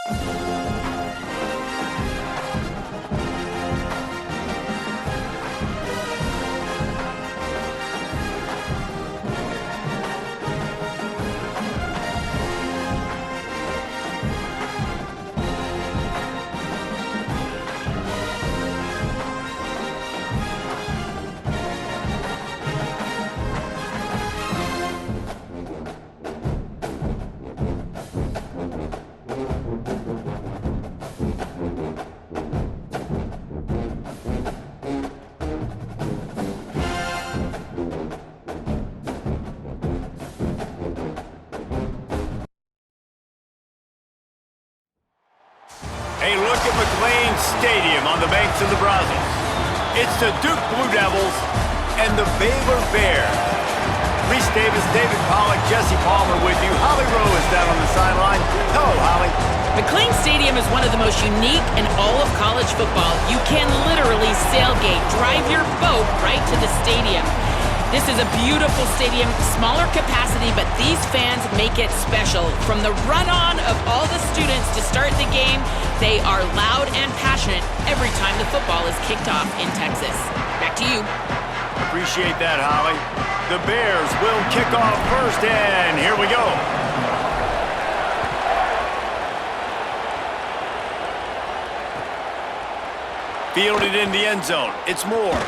A look at McLean Stadium on the banks of the Brazos. It's the Duke Blue Devils and the Baylor Bears. Reese Davis, David Pollack, Jesse Palmer with you. Holly Rowe is down on the sideline. Hello, Holly. McLean Stadium is one of the most unique in all of college football. You can literally sailgate, drive your boat right to the stadium. This is a beautiful stadium, smaller capacity, but these fans make it special. From the run-on of all the students to start the game, they are loud and passionate every time the football is kicked off in Texas. Back to you. Appreciate that, Holly. The Bears will kick off first, and here we go. Fielded in the end zone. It's Moore.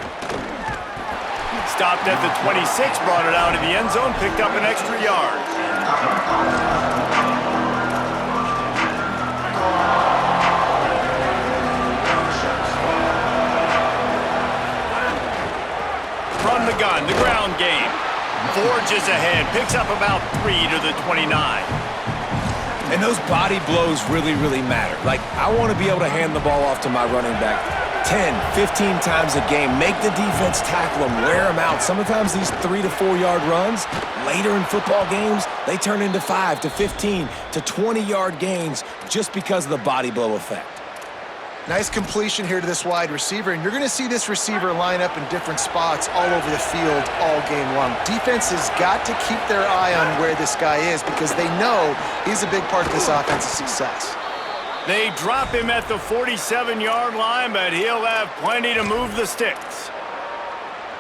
Stopped at the 26, brought it out of the end zone, picked up an extra yard. From the gun, the ground game. Forges ahead, picks up about 3 to the 29. And those body blows really, really matter. Like, I want to be able to hand the ball off to my running back 10, 15 times a game. Make the defense tackle them, wear them out. Sometimes these 3 to 4 yard runs, later in football games, they turn into 5 to 15 to 20 yard gains just because of the body blow effect. Nice completion here to this wide receiver, and you're going to see this receiver line up in different spots all over the field all game long. Defense has got to keep their eye on where this guy is because they know he's a big part of this offense's success. They drop him at the 47-yard line, but he'll have plenty to move the sticks.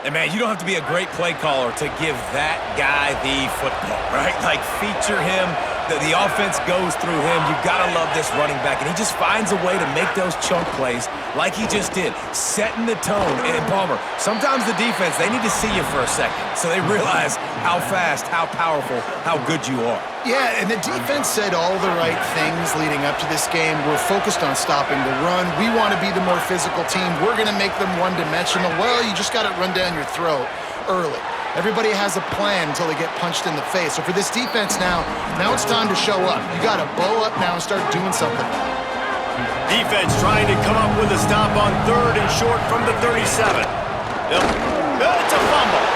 And, man, you don't have to be a great play caller to give that guy the football, right? Like, feature him. The offense goes through him. You got to love this running back. And he just finds a way to make those chunk plays like he just did, setting the tone. And, Palmer, sometimes the defense, they need to see you for a second so they realize how fast, how powerful, how good you are. Yeah, and the defense said all the right things leading up to this game. We're focused on stopping the run. We want to be the more physical team. We're going to make them one-dimensional. Well, you just got to run down your throat early. Everybody has a plan until they get punched in the face. So for this defense now it's time to show up. You got to bow up now and start doing something. Defense trying to come up with a stop on 3rd and short from the 37. It's a fumble.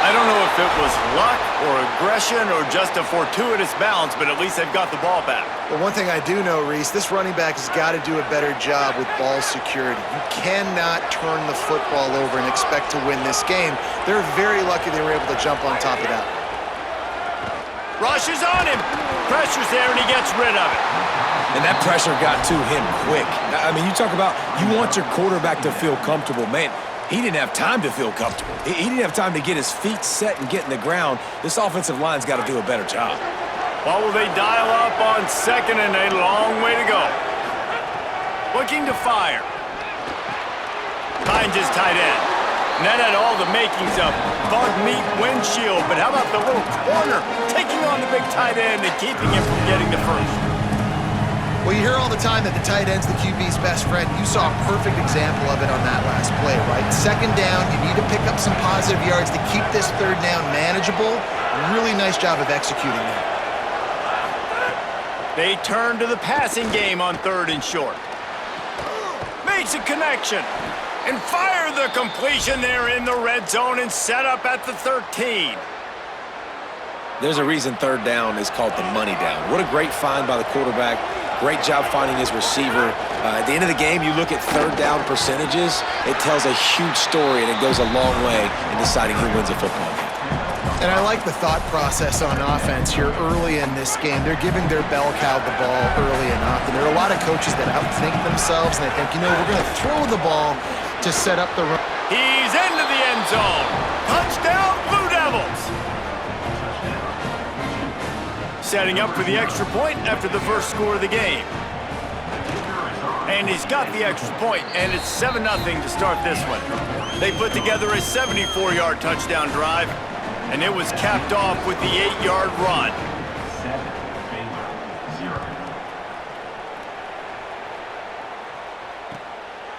I don't know if it was luck or aggression or just a fortuitous bounce, but at least they've got the ball back. Well, one thing I do know, Reese, this running back has got to do a better job with ball security. You cannot turn the football over and expect to win this game. They're very lucky they were able to jump on top of that. Rush is on him. Pressure's there, and he gets rid of it. And that pressure got to him quick. I mean, you talk about you want your quarterback to feel comfortable. Man, he didn't have time to feel comfortable. He didn't have time to get his feet set and get in the ground. This offensive line's got to do a better job. Well, will they dial up on 2nd and a long way to go? Looking to fire. Finds his tight end. And that had all the makings of bug meat windshield, but how about the little corner taking on the big tight end and keeping him from getting the first? Well, you hear all the time that the tight end's the QB's best friend. You saw a perfect example of it on that last play, right? 2nd down, you need to pick up some positive yards to keep this 3rd down manageable. Really nice job of executing that. They turn to the passing game on 3rd and short. Makes a connection. And fire the completion there in the red zone and set up at the 13. There's a reason 3rd down is called the money down. What a great find by the quarterback. Great job finding his receiver. At the end of the game, you look at 3rd down percentages. It tells a huge story, and it goes a long way in deciding who wins a football game. And I like the thought process on offense here early in this game. They're giving their bell cow the ball early enough. And there are a lot of coaches that outthink themselves, and they think, you know, we're going to throw the ball to set up the run. He's into the end zone. Touchdown, Blue Devils! Setting up for the extra point after the first score of the game. And he's got the extra point, and it's 7-0 to start this one. They put together a 74-yard touchdown drive, and it was capped off with the 8-yard run.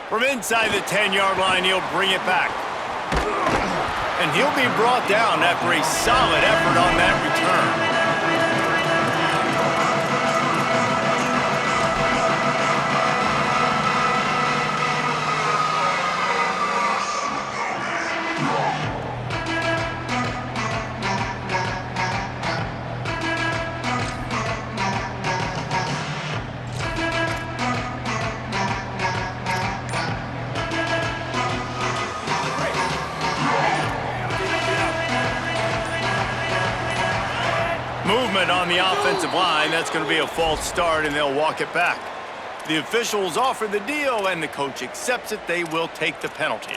From inside the 10-yard line, he'll bring it back. And he'll be brought down after a solid effort on that return. Movement on the offensive line. That's going to be a false start, and they'll walk it back. The officials offer the deal, and the coach accepts it. They will take the penalty.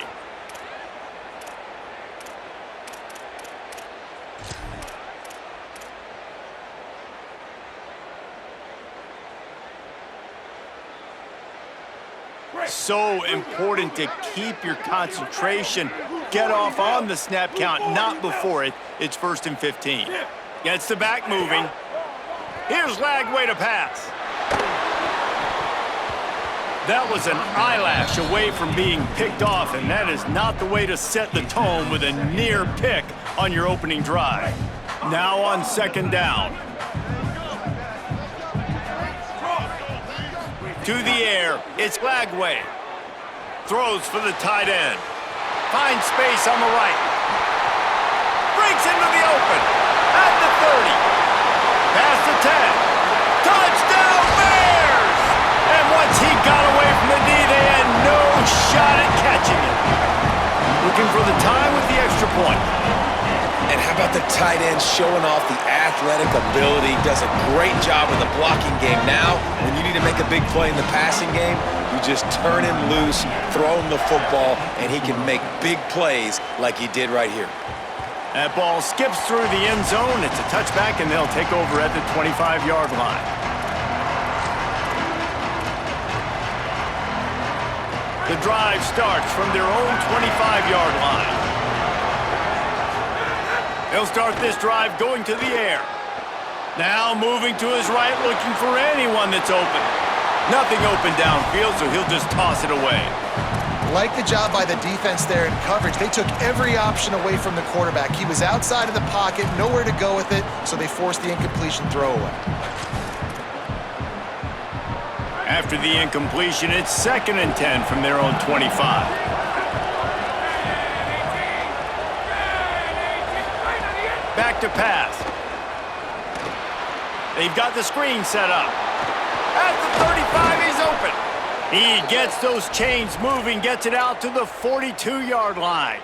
So important to keep your concentration. Get off on the snap count, not before it. It's 1st and 15. Gets the back moving. Here's Lagway to pass. That was an eyelash away from being picked off, and that is not the way to set the tone with a near pick on your opening drive. Now on 2nd down. To the air, it's Lagway. Throws for the tight end. Finds space on the right. Breaks into the open. At the 30. Past the 10. Touchdown Bears! And once he got away from the knee, they had no shot at catching it. Looking for the time with the extra point. And how about the tight end showing off the athletic ability? Does a great job in the blocking game. Now, when you need to make a big play in the passing game, you just turn him loose, throw him the football, and he can make big plays like he did right here. That ball skips through the end zone. It's a touchback, and they'll take over at the 25-yard line. The drive starts from their own 25-yard line. They'll start this drive going to the air. Now moving to his right, looking for anyone that's open. Nothing open downfield, so he'll just toss it away. Like the job by the defense there in coverage. They took every option away from the quarterback. He was outside of the pocket, nowhere to go with it, so they forced the incompletion throwaway. After the incompletion, it's 2nd and 10 from their own 25. Back to pass. They've got the screen set up. At the 35, he's open. He gets those chains moving, gets it out to the 42-yard line.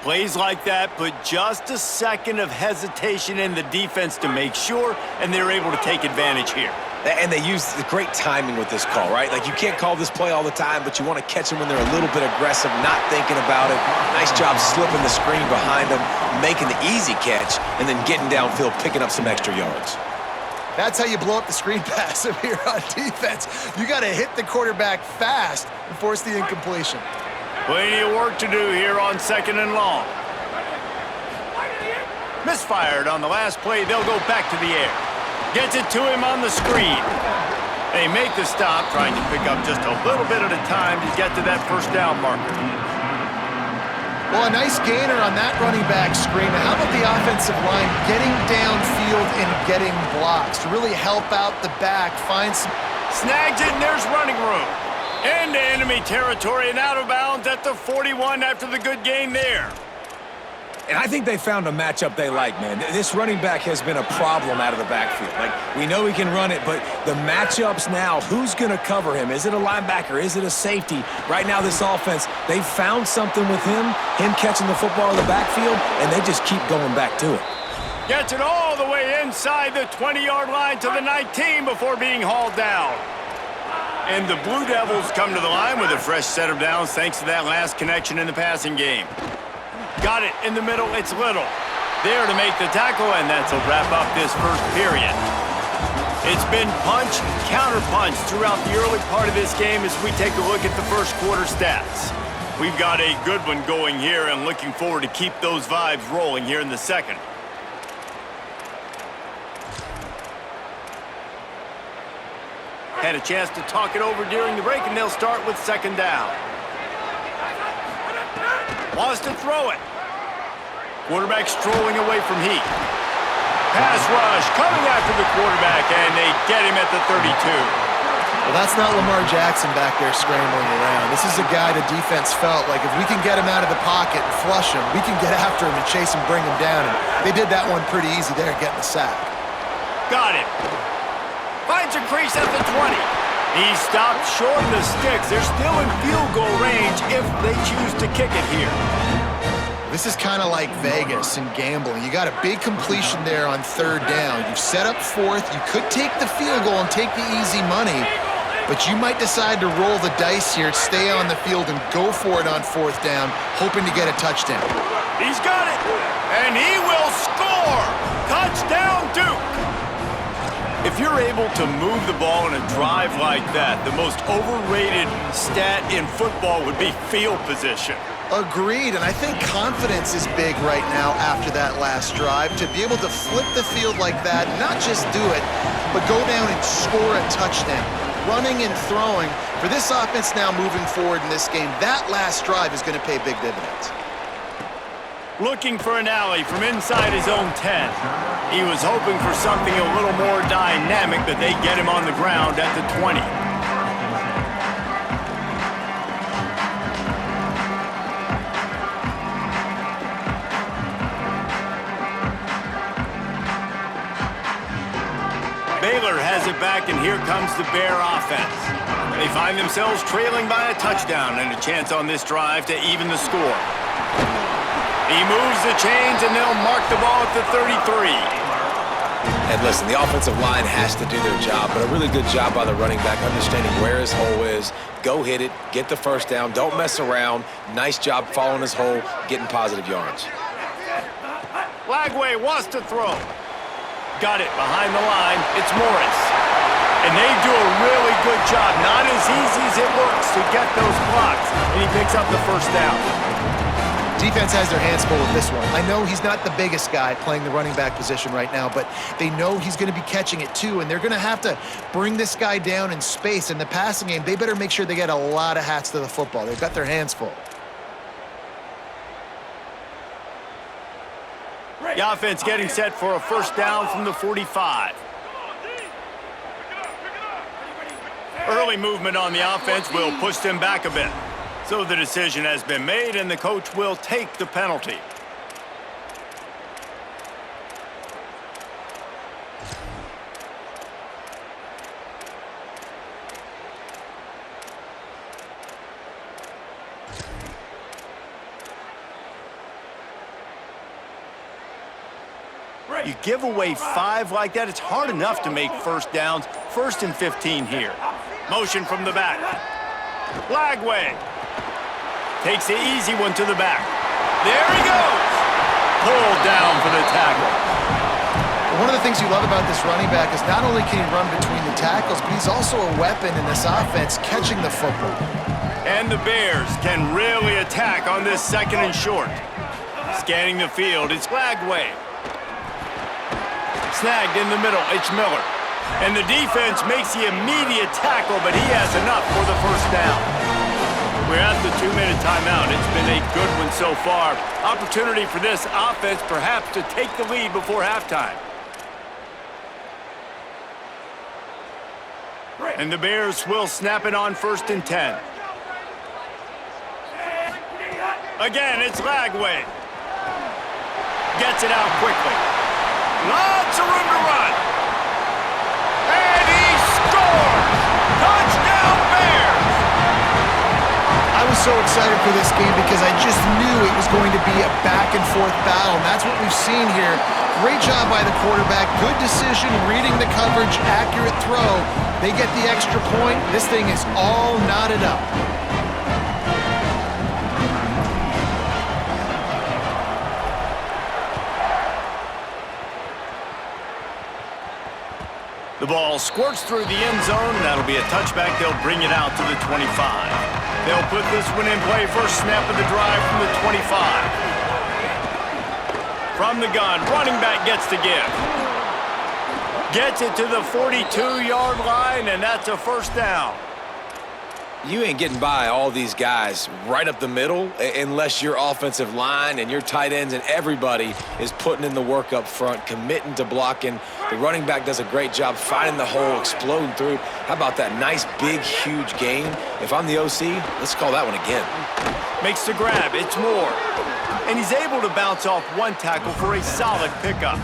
Plays like that, but just a second of hesitation in the defense to make sure, and they're able to take advantage here. And they use the great timing with this call, right? Like, you can't call this play all the time, but you want to catch them when they're a little bit aggressive, not thinking about it. Nice job slipping the screen behind them, making the easy catch, and then getting downfield, picking up some extra yards. That's how you blow up the screen pass up here on defense. You got to hit the quarterback fast and force the incompletion. Plenty of work to do here on 2nd and long. Misfired on the last play. They'll go back to the air. Gets it to him on the screen. They make the stop, trying to pick up just a little bit at a time to get to that 1st down marker. Well, a nice gainer on that running back screen. How about the offensive line getting downfield and getting blocks to really help out the back, find some... Snags it, and there's running room. Into enemy territory and out of bounds at the 41 after the good gain there. And I think they found a matchup they like, man. This running back has been a problem out of the backfield. Like, we know he can run it, but the matchups now, who's going to cover him? Is it a linebacker? Is it a safety? Right now, this offense, they found something with him catching the football in the backfield, and they just keep going back to it. Gets it all the way inside the 20-yard line to the 19 before being hauled down. And the Blue Devils come to the line with a fresh set of downs thanks to that last connection in the passing game. Got it in the middle, it's Little. There to make the tackle, and that's a wrap up this first period. It's been punch, counter-punch throughout the early part of this game as we take a look at the first quarter stats. We've got a good one going here and looking forward to keep those vibes rolling here in the second. Had a chance to talk it over during the break, and they'll start with second down. Wants to throw it. Quarterback strolling away from Heat. Pass rush coming after the quarterback, and they get him at the 32. Well, that's not Lamar Jackson back there scrambling around. This is a guy the defense felt like if we can get him out of the pocket and flush him, we can get after him and chase him, bring him down. And they did that one pretty easy there, getting the sack. Got it. Finds a crease at the 20. He stopped short of the sticks. They're still in field goal range if they choose to kick it here. This is kind of like Vegas and gambling. You got a big completion there on third down. You've set up fourth. You could take the field goal and take the easy money, but you might decide to roll the dice here, stay on the field, and go for it on fourth down, hoping to get a touchdown. He's got it, and he will score! Touchdown, Duke! If you're able to move the ball in a drive like that, the most overrated stat in football would be field position. Agreed, and I think confidence is big right now after that last drive. To be able to flip the field like that, not just do it, but go down and score a touchdown. Running and throwing, for this offense now moving forward in this game, that last drive is going to pay big dividends. Looking for an alley from inside his own 10. He was hoping for something a little more dynamic, but they get him on the ground at the 20. Baylor has it back, and here comes the Bear offense. They find themselves trailing by a touchdown and a chance on this drive to even the score. He moves the chains, and they'll mark the ball at the 33. And listen, the offensive line has to do their job, but a really good job by the running back, understanding where his hole is. Go hit it, get the first down, don't mess around. Nice job following his hole, getting positive yards. Lagway wants to throw. Got it behind the line. It's Morris. And they do a really good job. Not as easy as it looks to get those blocks. And he picks up the first down. Defense has their hands full with this one. I know he's not the biggest guy playing the running back position right now, but they know he's going to be catching it too, and they're going to have to bring this guy down in space. In the passing game, they better make sure they get a lot of hats to the football. They've got their hands full. The offense getting set for a first down from the 45. Early movement on the offense will push them back a bit. So the decision has been made, and the coach will take the penalty. You give away 5 like that, it's hard enough to make first downs. 1st and 15 here. Motion from the back. Lagway takes the easy one to the back. There he goes. Pulled down for the tackle. One of the things you love about this running back is not only can he run between the tackles, but he's also a weapon in this offense, catching the football. And the Bears can really attack on this 2nd and short. Scanning the field, it's Lagway. Snagged in the middle, it's Miller. And the defense makes the immediate tackle, but he has enough for the first down. We're at the 2-minute timeout. It's been a good one so far. Opportunity for this offense perhaps to take the lead before halftime. And the Bears will snap it on 1st and 10. Again, it's Lagway. Gets it out quickly. Lots of room to run. And he scores! Touchdown Bears! I was so excited for this game because I just knew it was going to be a back-and-forth battle, and that's what we've seen here. Great job by the quarterback. Good decision, reading the coverage, accurate throw. They get the extra point. This thing is all knotted up. The ball squirts through the end zone, and that'll be a touchback. They'll bring it out to the 25. They'll put this one in play. First snap of the drive from the 25. From the gun, running back gets to give. Gets it to the 42-yard line, and that's a first down. You ain't getting by all these guys right up the middle unless your offensive line and your tight ends and everybody is putting in the work up front, committing to blocking. The running back does a great job finding the hole, exploding through. How about that nice, big, huge gain? If I'm the OC, let's call that one again. Makes the grab. It's Moore. And he's able to bounce off one tackle for a solid pickup.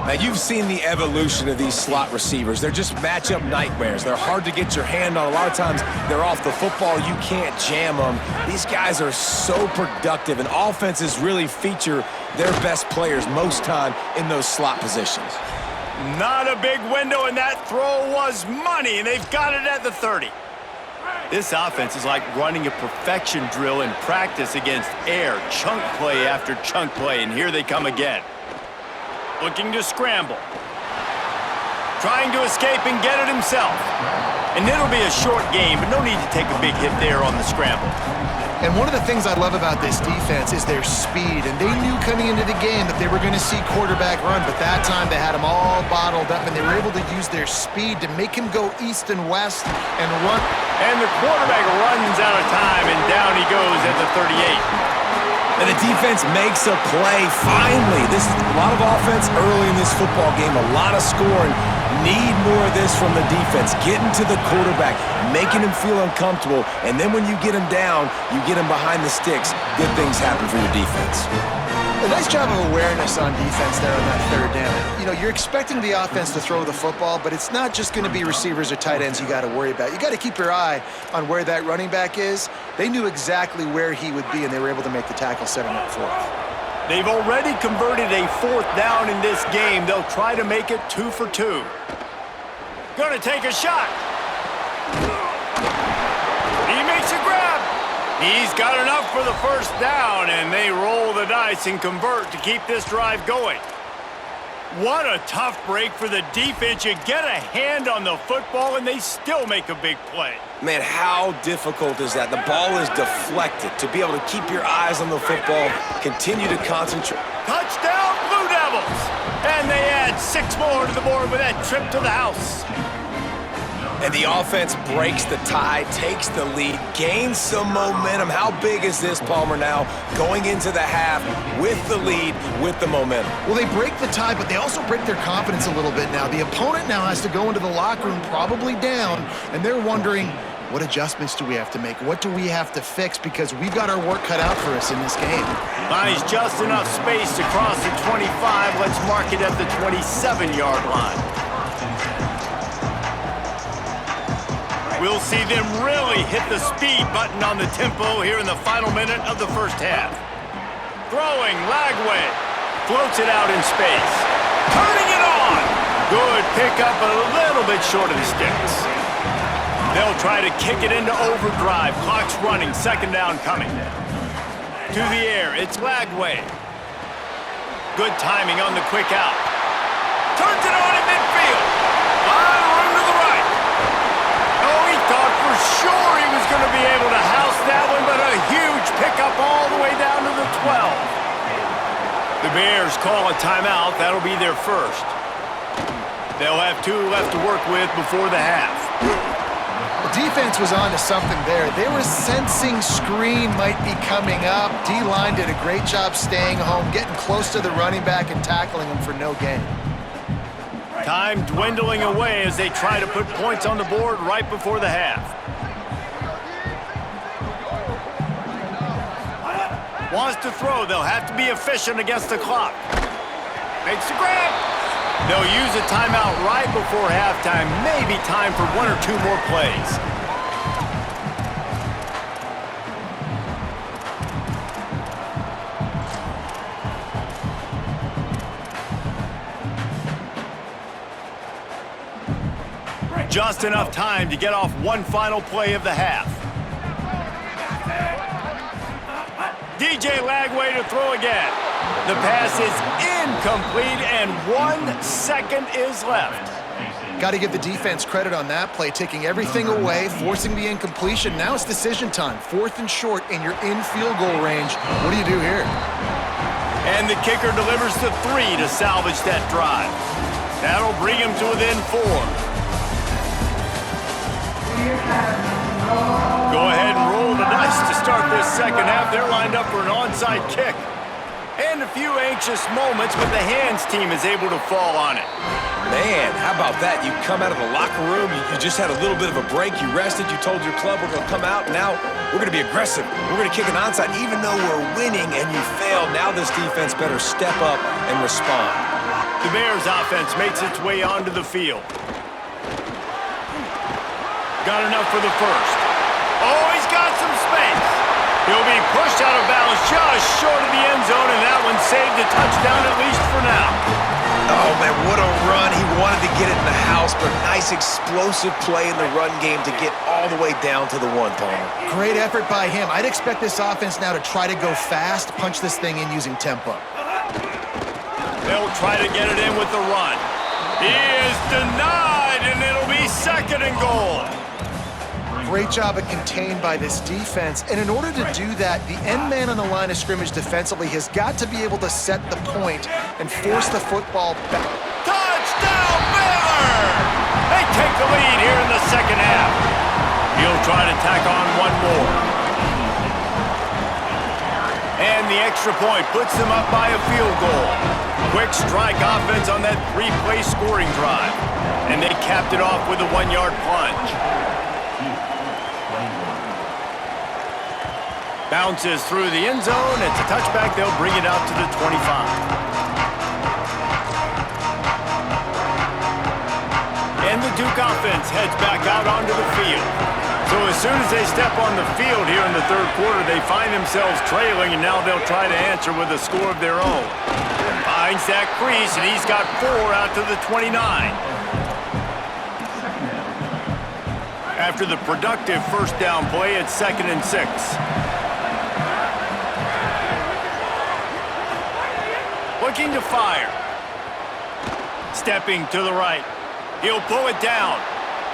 Now, you've seen the evolution of these slot receivers. They're just matchup nightmares. They're hard to get your hand on. A lot of times, they're off the football. You can't jam them. These guys are so productive, and offenses really feature their best players most time in those slot positions. Not a big window, and that throw was money, and they've got it at the 30. This offense is like running a perfection drill in practice against air, chunk play after chunk play, and here they come again. Looking to scramble. Trying to escape and get it himself. And it'll be a short game, but no need to take a big hit there on the scramble. And one of the things I love about this defense is their speed. And they knew coming into the game that they were going to see quarterback run, but that time they had him all bottled up, and they were able to use their speed to make him go east and west and run. And the quarterback runs out of time, and down he goes at the 38. And the defense makes a play, finally. This is a lot of offense early in this football game, a lot of scoring. Need more of this from the defense. Getting to the quarterback, making him feel uncomfortable, and then when you get him down, you get him behind the sticks. Good things happen for your defense. A nice job of awareness on defense there on that third down. You know, you're expecting the offense to throw the football, but it's not just going to be receivers or tight ends you got to worry about. You got to keep your eye on where that running back is. They knew exactly where he would be, and they were able to make the tackle, setting up fourth. They've already converted a fourth down in this game. They'll try to make it 2 for 2. Gonna take a shot. He makes a grab. He's got enough for the first down, and they roll the dice and convert to keep this drive going. What a tough break for the defense. You get a hand on the football, and they still make a big play. Man, how difficult is that? The ball is deflected. To be able to keep your eyes on the football, continue to concentrate. Touchdown, Blue Devils! And they add 6 more to the board with that trip to the house. And the offense breaks the tie, takes the lead, gains some momentum. How big is this, Palmer, now going into the half with the lead, with the momentum? Well, they break the tie, but they also break their confidence a little bit now. The opponent now has to go into the locker room probably down, and they're wondering, what adjustments do we have to make? What do we have to fix? Because we've got our work cut out for us in this game. Buys just enough space to cross the 25. Let's mark it at the 27-yard line. We'll see them really hit the speed button on the tempo here in the final minute of the first half. Throwing, Lagway. Floats it out in space. Turning it on. Good pickup, a little bit short of the sticks. They'll try to kick it into overdrive. Clock's running, second down coming. To the air, it's Lagway. Good timing on the quick out. Turns it on in midfield. On room to the right. Oh, he thought for sure he was going to be able to house that one, but a huge pickup all the way down to the 12. The Bears call a timeout. That'll be their first. They'll have 2 left to work with before the half. The defense was on to something there. They were sensing screen might be coming up. D-line did a great job staying home, getting close to the running back and tackling him for no gain. Time dwindling away as they try to put points on the board right before the half. Wants to throw. They'll have to be efficient against the clock. Makes the grab. They'll use a timeout right before halftime. Maybe time for 1 or 2 more plays. Just enough time to get off one final play of the half. DJ Lagway to throw again. The pass is incomplete, and 1 second is left. Got to give the defense credit on that play, taking everything away, forcing the incompletion. Now it's decision time. 4th and short, and you're in field goal range. What do you do here? And the kicker delivers the 3 to salvage that drive. That'll bring him to within 4. Go ahead and roll the dice to start this second half. They're lined up for an onside kick. And a few anxious moments, but the hands team is able to fall on it. Man, how about that? You come out of the locker room, you just had a little bit of a break, you rested, you told your club we're going to come out, and now we're going to be aggressive. We're going to kick an onside even though we're winning and you failed. Now this defense better step up and respond. The Bears offense makes its way onto the field. Got enough for the first. Oh, he's got some space. He'll be pushed out of bounds just short of the end zone, and that one saved a touchdown at least for now. Oh, man, what a run. He wanted to get it in the house, but nice explosive play in the run game to get all the way down to the 1, Palmer. Great effort by him. I'd expect this offense now to try to go fast, punch this thing in using tempo. They'll try to get it in with the run. He is denied, and it'll be 2nd and goal. Great job of contained by this defense. And in order to do that, the end man on the line of scrimmage defensively has got to be able to set the point and force the football back. Touchdown, Baylor! They take the lead here in the second half. He'll try to tack on one more. And the extra point puts them up by a field goal. Quick strike offense on that 3-play scoring drive. And they capped it off with a 1-yard plunge. Bounces through the end zone. It's a touchback. They'll bring it out to the 25. And the Duke offense heads back out onto the field. So as soon as they step on the field here in the 3rd quarter, they find themselves trailing, and now they'll try to answer with a score of their own. Finds that crease, and he's got 4 out to the 29. After the productive first down play, it's 2nd and 6. Looking to fire. Stepping to the right. He'll pull it down.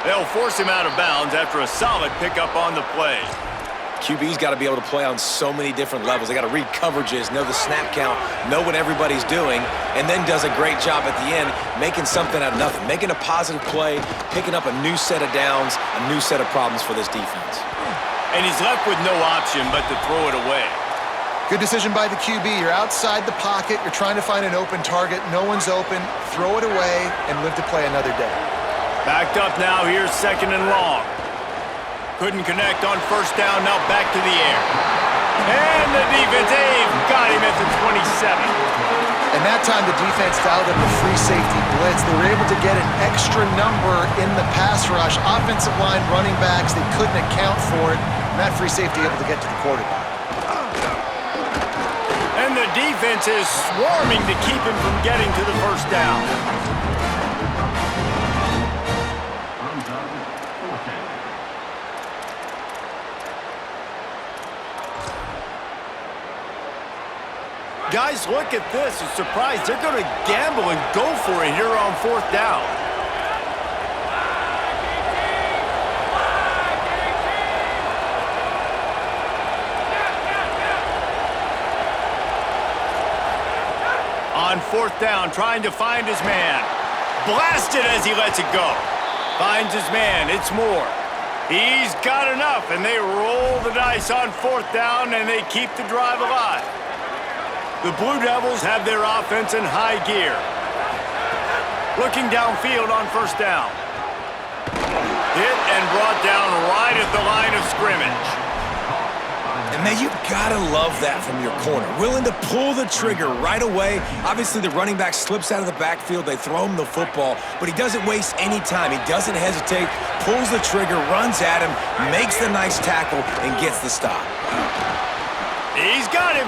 They'll force him out of bounds after a solid pickup on the play. QB's got to be able to play on so many different levels. They got to read coverages, know the snap count, know what everybody's doing, and then does a great job at the end making something out of nothing, making a positive play, picking up a new set of downs, a new set of problems for this defense. And he's left with no option but to throw it away. Good decision by the QB. You're outside the pocket. You're trying to find an open target. No one's open. Throw it away and live to play another day. Backed up now. Here's 2nd and long. Couldn't connect on first down. Now back to the air. And the defense, got him at the 27. And that time the defense dialed up a free safety blitz. They were able to get an extra number in the pass rush. Offensive line running backs, they couldn't account for it. And that free safety able to get to the quarterback. And the defense is swarming to keep him from getting to the first down. Guys, look at this. A surprise. They're going to gamble and go for it here on 4th down. On 4th down, trying to find his man. Blasted as he lets it go. Finds his man. It's Moore. He's got enough, and they roll the dice on 4th down, and they keep the drive alive. The Blue Devils have their offense in high gear. Looking downfield on first down. Hit and brought down right at the line of scrimmage. And Man, you gotta love that from your corner. Willing to pull the trigger right away. Obviously, the running back slips out of the backfield. They throw him the football, but he doesn't waste any time. He doesn't hesitate, pulls the trigger, runs at him, makes the nice tackle, and gets the stop. He's got him.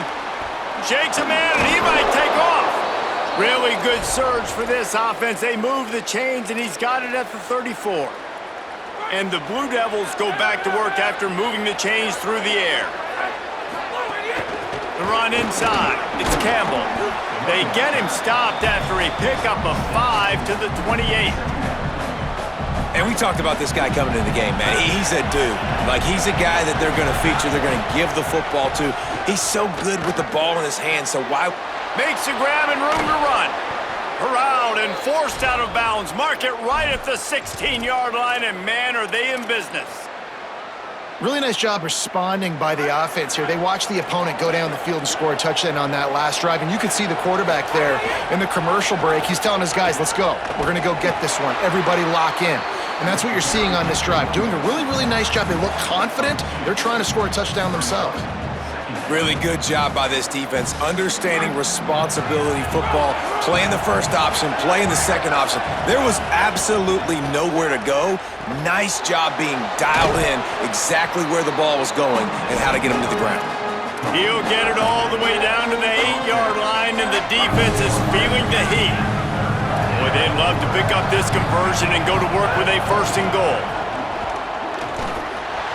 Shakes a man, and he might take off. Really good surge for this offense. They move the chains, and he's got it at the 34. And the Blue Devils go back to work after moving the chains through the air. The run inside. It's Campbell. They get him stopped after a pickup of 5 to the 28. And we talked about this guy coming into the game, man. He's a dude. Like, he's a guy that they're going to feature, they're going to give the football to. He's so good with the ball in his hand, so why... Makes a grab and room to run. Corralled and forced out of bounds. Mark it right at the 16-yard line, and man, are they in business. Really nice job responding by the offense here. They watched the opponent go down the field and score a touchdown on that last drive, and you could see the quarterback there in the commercial break. He's telling his guys, let's go. We're going to go get this one. Everybody lock in. And that's what you're seeing on this drive. Doing a really, really nice job. They look confident. They're trying to score a touchdown themselves. Really good job by this defense, understanding responsibility football, playing the first option, playing the second option. There was absolutely nowhere to go. Nice job being dialed in exactly where the ball was going and how to get him to the ground. He'll get it all the way down to the 8-yard line, and the defense is feeling the heat. Boy, they'd love to pick up this conversion and go to work with a 1st and goal.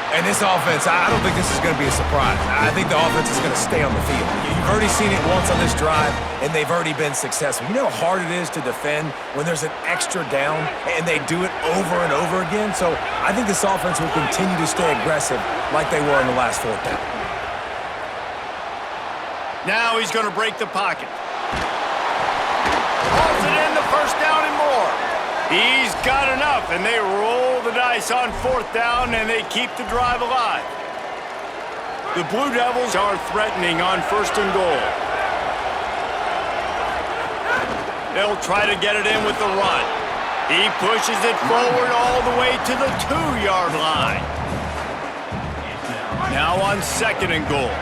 And this offense, I don't think this is going to be a surprise. I think the offense is going to stay on the field. You've already seen it once on this drive, and they've already been successful. You know how hard it is to defend when there's an extra down, and they do it over and over again? So I think this offense will continue to stay aggressive like they were in the last 4th down. Now he's going to break the pocket. Hauls it in the 1st down and more. He's got enough, and they roll the dice on 4th down, and they keep the drive alive. The Blue Devils are threatening on 1st and goal. They'll try to get it in with the run. He pushes it forward all the way to the 2-yard line. Now on 2nd and goal.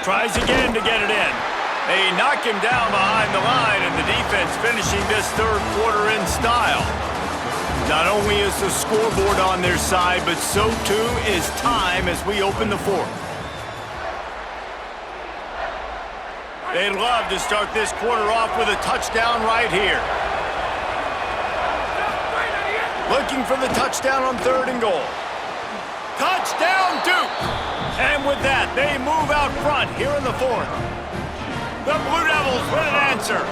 Tries again to get it in. They knock him down behind the line, and the defense finishing this 3rd quarter in style. Not only is the scoreboard on their side, but so too is time as we open the 4th. They'd love to start this quarter off with a touchdown right here. Looking for the touchdown on 3rd and goal. Touchdown, Duke! And with that, they move out front here in the 4th. The Blue Devils with an answer.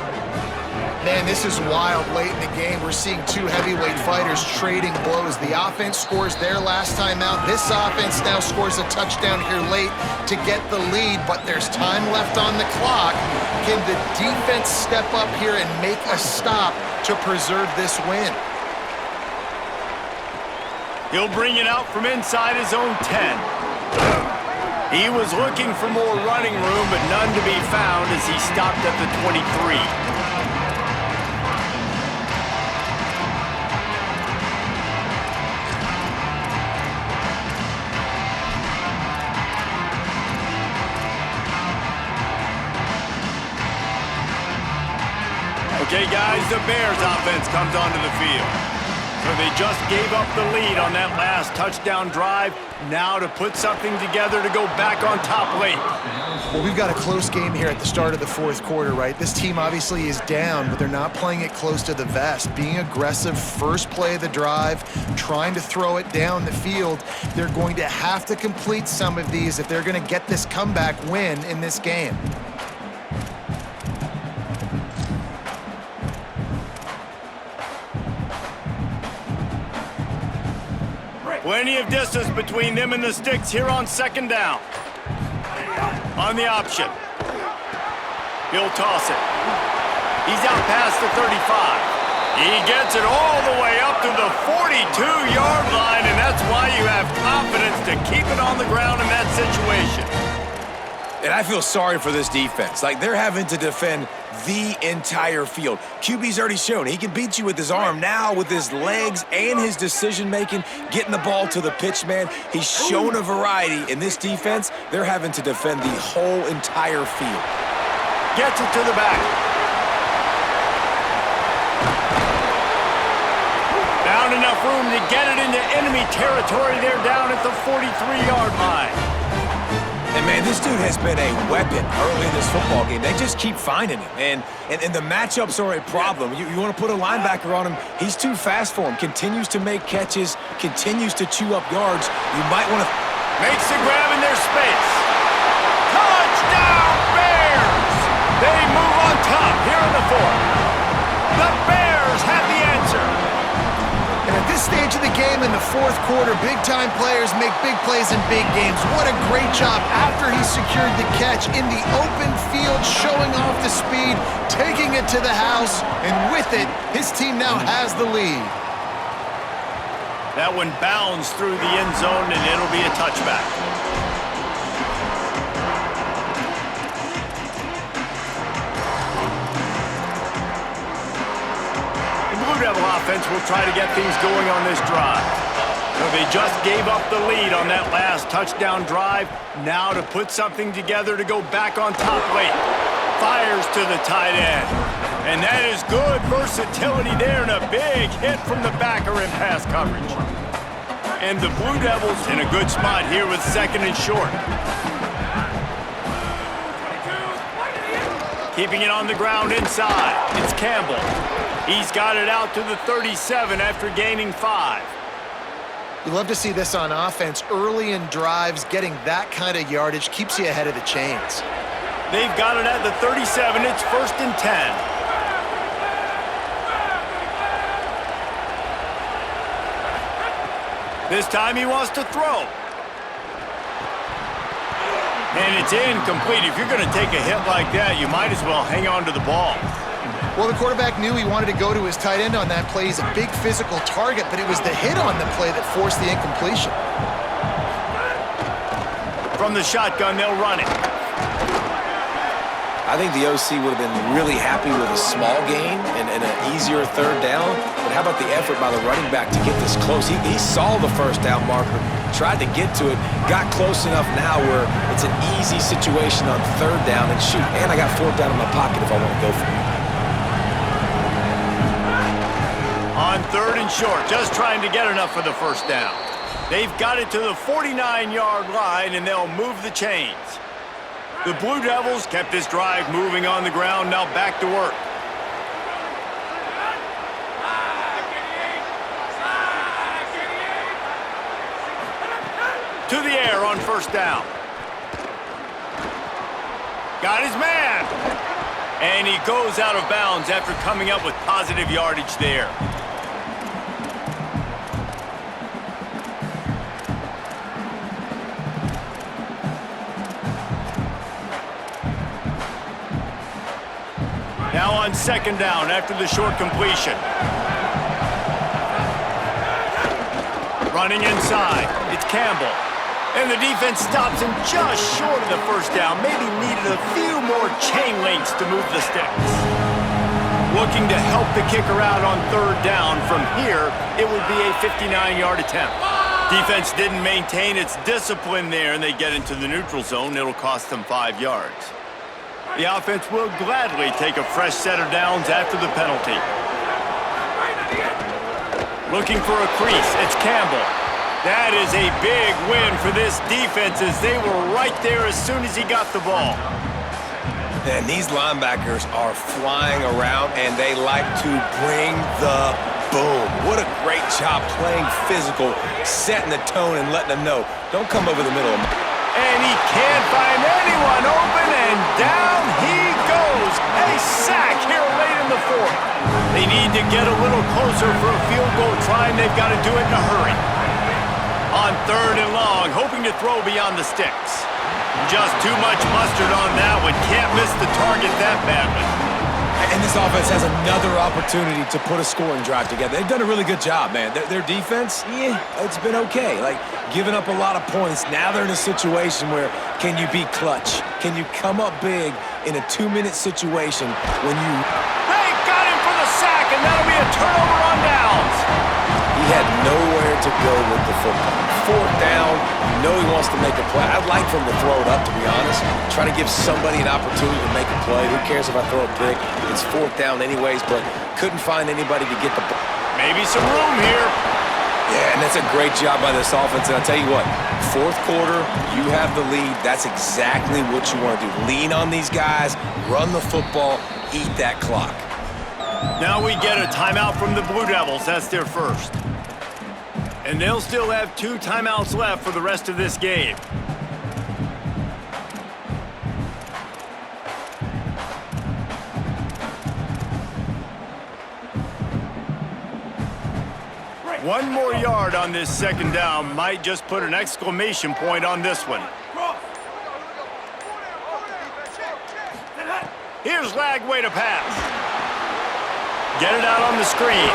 Man, this is wild late in the game. We're seeing 2 heavyweight fighters trading blows. The offense scores their last time out. This offense now scores a touchdown here late to get the lead, but there's time left on the clock. Can the defense step up here and make a stop to preserve this win? He'll bring it out from inside his own 10. He was looking for more running room, but none to be found as he stopped at the 23. Okay, guys, the Bears offense comes onto the field. So they just gave up the lead on that last touchdown drive. Now to put something together to go back on top late. Well, we've got a close game here at the start of the 4th quarter, right? This team obviously is down, but they're not playing it close to the vest. Being aggressive, first play of the drive, trying to throw it down the field. They're going to have to complete some of these if they're going to get this comeback win in this game. Plenty of distance between them and the sticks here on 2nd down. On the option. He'll toss it. He's out past the 35. He gets it all the way up to the 42-yard line, and that's why you have confidence to keep it on the ground in that situation. And I feel sorry for this defense. Like, they're having to defend the entire field. QB's already shown he can beat you with his arm. Now, with his legs and his decision-making, getting the ball to the pitch man, he's shown a variety. In this defense, they're having to defend the whole entire field. Gets it to the back. Found enough room to get it into enemy territory. They're down at the 43-yard line. And, man, this dude has been a weapon early in this football game. They just keep finding him. And the matchups are a problem. You want to put a linebacker on him, he's too fast for him. Continues to make catches, continues to chew up yards. You might want to... Makes the grab in their space. Touchdown, Bears! They move on top here in the fourth. The Bears have the answer. And at this stage of the game in the fourth quarter, big-time players make big plays in big games. What a great job after he secured the catch in the open field, showing off the speed, taking it to the house, and with it, his team now has the lead. That one bounds through the end zone, and it'll be a touchback. Blue Devil offense will try to get things going on this drive. So they just gave up the lead on that last touchdown drive. Now to put something together to go back on top late. Fires to the tight end. And that is good versatility there, and a big hit from the backer in pass coverage. And the Blue Devils in a good spot here with second and short. Keeping it on the ground inside. It's Campbell. He's got it out to the 37 after gaining 5. You love to see this on offense. Early in drives, getting that kind of yardage keeps you ahead of the chains. They've got it at the 37. It's 1st and 10. This time he wants to throw. And it's incomplete. If you're going to take a hit like that, you might as well hang on to the ball. Well, the quarterback knew he wanted to go to his tight end on that play. He's a big physical target, but it was the hit on the play that forced the incompletion. From the shotgun, they'll run it. I think the OC would have been really happy with a small gain and an easier third down. But how about the effort by the running back to get this close? He saw the first down marker, tried to get to it, got close enough now where it's an easy situation on third down and shoot. And I got fourth down in my pocket if I want to go for it. On 3rd and short, just trying to get enough for the first down. They've got it to the 49-yard line, and they'll move the chains. The Blue Devils kept this drive moving on the ground, now back to work. To the air on first down. Got his man. And he goes out of bounds after coming up with positive yardage there. Now on second down after the short completion. Running inside, it's Campbell. And the defense stops him just short of the first down. Maybe needed a few more chain links to move the sticks. Looking to help the kicker out on third down. From here, it would be a 59-yard attempt. Defense didn't maintain its discipline there, and they get into the neutral zone. It'll cost them 5 yards. The offense will gladly take a fresh set of downs after the penalty. Looking for a crease, it's Campbell. That is a big win for this defense as they were right there as soon as he got the ball. And these linebackers are flying around, and they like to bring the boom. What a great job playing physical, setting the tone and letting them know, don't come over the middle. And he can't find anyone open, and down he goes. A sack here late in the fourth. They need to get a little closer for a field goal try, and they've got to do it in a hurry. On third and long, hoping to throw beyond the sticks. Just too much mustard on that one. Can't miss the target that badly. And this offense has another opportunity to put a scoring drive together. They've done a really good job, man. Their defense, yeah, it's been okay. Like, giving up a lot of points. Now they're in a situation where can you be clutch? Can you come up big in a 2-minute situation when you... Hey, got him for the sack, and that'll be a turnover on downs. He had nowhere to go with the football. 4th down, you know he wants to make a play. I'd like for him to throw it up, to be honest. Try to give somebody an opportunity to make a play. Who cares if I throw a pick? It's 4th down anyways, but couldn't find anybody to get the ball. Maybe some room here. Yeah, and that's a great job by this offense. And I'll tell you what, 4th quarter, you have the lead. That's exactly what you want to do. Lean on these guys, run the football, eat that clock. Now we get a timeout from the Blue Devils. That's their first. And they'll still have 2 timeouts left for the rest of this game. One more yard on this 2nd down might just put an exclamation point on this one. Here's Lagway to pass. Get it out on the screen.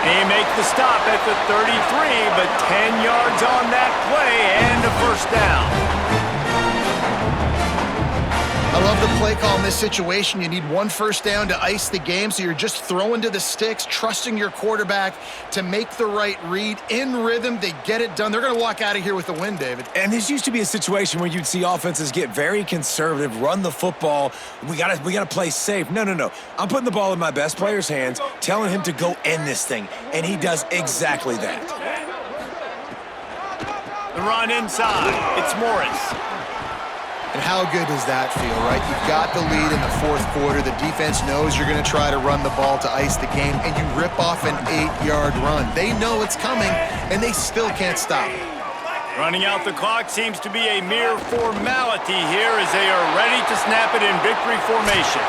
They make the stop at the 33, but 10 yards on that play and a 1st down. I love the play call in this situation. You need 1 1st down to ice the game, so you're just throwing to the sticks, trusting your quarterback to make the right read. In rhythm, they get it done. They're going to walk out of here with a win, David. And this used to be a situation where you'd see offenses get very conservative, run the football. We gotta play safe. No. I'm putting the ball in my best player's hands, telling him to go end this thing, and he does exactly that. The run inside. It's Morris. And how good does that feel, right? You've got the lead in the 4th quarter. The defense knows you're going to try to run the ball to ice the game, and you rip off an 8-yard run. They know it's coming, and they still can't stop it. Running out the clock seems to be a mere formality here as they are ready to snap it in victory formation.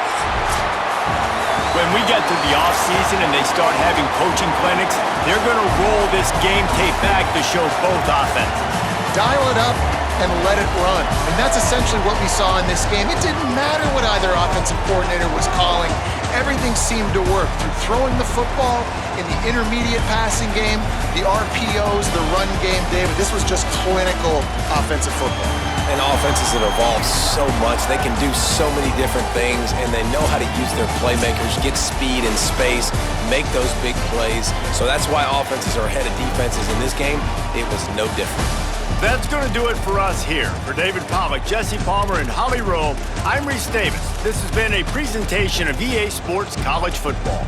When we get to the offseason and they start having coaching clinics, they're going to roll this game tape back to show both offenses. Dial it up and let it run. And that's essentially what we saw in this game. It didn't matter what either offensive coordinator was calling. Everything seemed to work through throwing the football in the intermediate passing game, the RPOs, the run game, David. This was just clinical offensive football. And offenses that evolve so much. They can do so many different things, and they know how to use their playmakers, get speed and space, make those big plays. So that's why offenses are ahead of defenses in this game. It was no different. That's going to do it for us here. For David Pollack, Jesse Palmer, and Holly Rowe, I'm Reese Davis. This has been a presentation of EA Sports College Football.